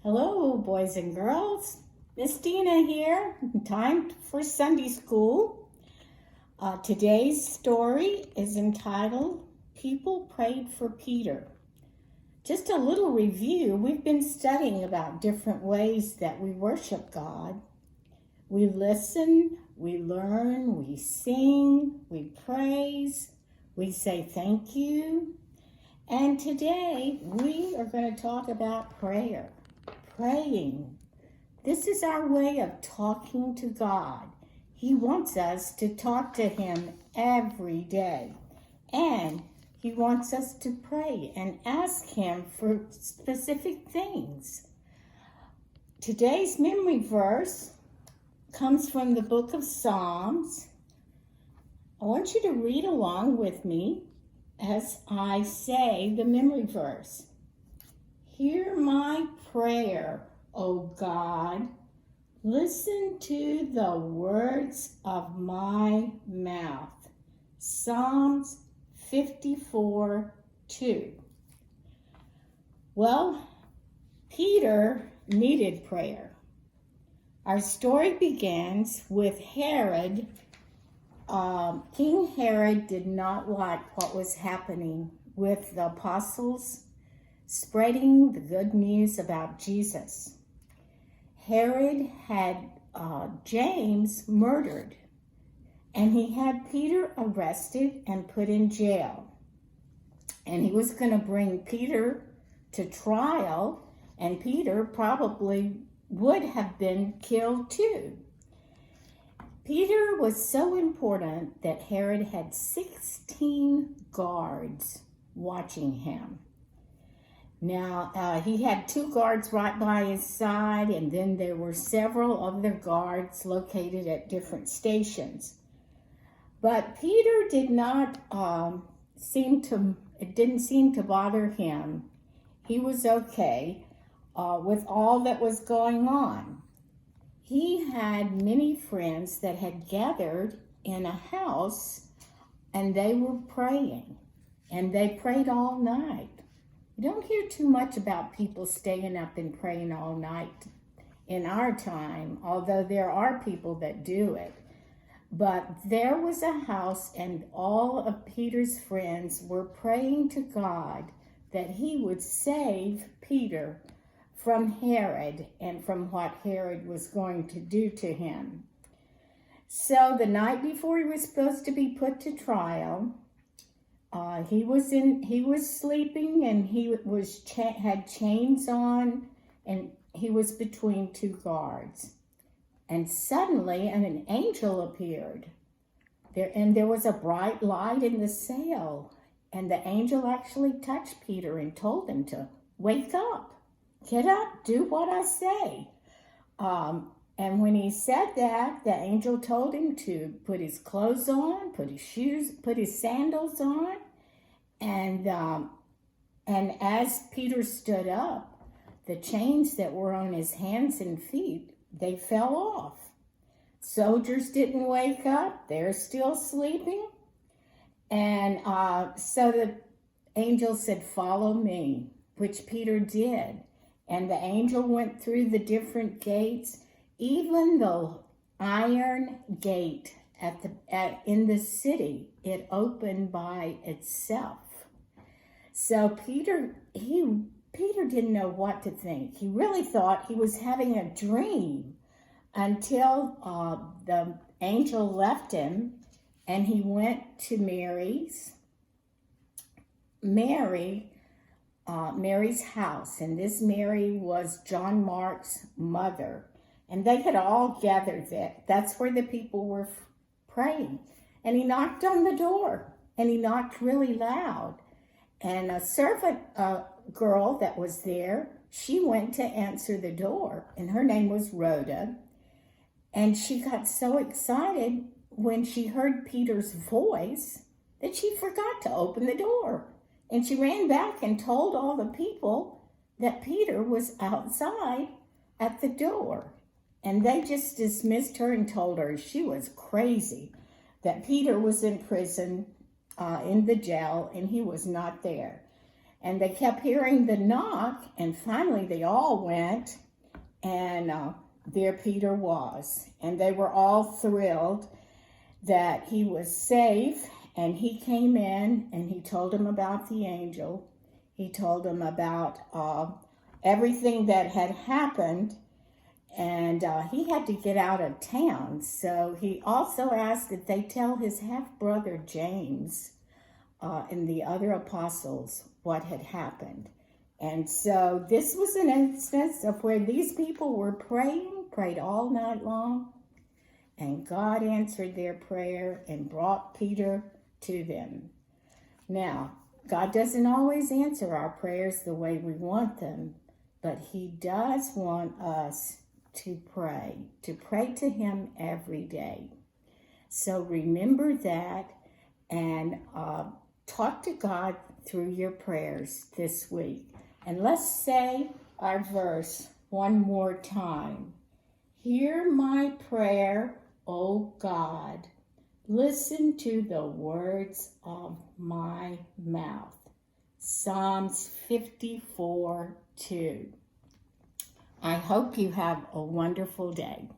Hello, boys and girls. Miss Dina here. Time for Sunday school. Today's story is entitled People Prayed for Peter. Just a little review. We've been studying about different ways that we worship God. We listen, we learn, we sing, we praise, we say thank you. And today we are going to talk about prayer. Praying. This is our way of talking to God. He wants us to talk to Him every day. And He wants us to pray and ask Him for specific things. Today's memory verse comes from the book of Psalms. I want you to read along with me as I say the memory verse. Hear my prayer, O God. Listen to the words of my mouth. Psalms 54:2. Well, Peter needed prayer. Our story begins with Herod. King Herod did not like what was happening with the apostles spreading the good news about Jesus. Herod had James murdered, and he had Peter arrested and put in jail. And he was going to bring Peter to trial, and Peter probably would have been killed too. Peter was so important that Herod had 16 guards watching him. Now, he had 2 guards right by his side, and then there were several other guards located at different stations. But Peter did not it didn't seem to bother him. He was okay with all that was going on. He had many friends that had gathered in a house, and they were praying, and they prayed all night. You don't hear too much about people staying up and praying all night in our time, although there are people that do it. But there was a house, and all of Peter's friends were praying to God that he would save Peter from Herod and from what Herod was going to do to him. So the night before he was supposed to be put to trial, he was sleeping, and he had chains on, and he was between 2 guards. And suddenly an angel appeared there, and there was a bright light in the cell, and the angel actually touched Peter and told him to wake up. Get up, do what I say. And when he said that, the angel told him to put his clothes on, put his shoes, put his sandals on. And as Peter stood up, the chains that were on his hands and feet, they fell off. Soldiers didn't wake up. They're still sleeping. And so the angel said, "Follow me," which Peter did. And the angel went through the different gates, even the iron gate in the city. It opened by itself. So Peter didn't know what to think. He really thought he was having a dream until the angel left him, and he went to Mary's house, and this Mary was John Mark's mother, and they had all gathered there. That's where the people were praying. And he knocked on the door, and he knocked really loud, and a servant girl that was there, she went to answer the door, and her name was Rhoda, and she got so excited when she heard Peter's voice that she forgot to open the door. And she ran back and told all the people that Peter was outside at the door. And they just dismissed her and told her she was crazy, that Peter was in prison, in the jail, and he was not there. And they kept hearing the knock, and finally they all went, and there Peter was. And they were all thrilled that he was safe, and he came in and he told them about the angel. He told them about everything that had happened, and he had to get out of town. So he also asked that they tell his half-brother James and the other apostles what had happened. And so this was an instance of where these people were prayed all night long, and God answered their prayer and brought Peter to them. Now, God doesn't always answer our prayers the way we want them, but he does want us to pray to him every day. So remember that, and talk to God through your prayers this week. And let's say our verse one more time. Hear my prayer, O God. Listen to the words of my mouth. Psalms 54:2. I hope you have a wonderful day.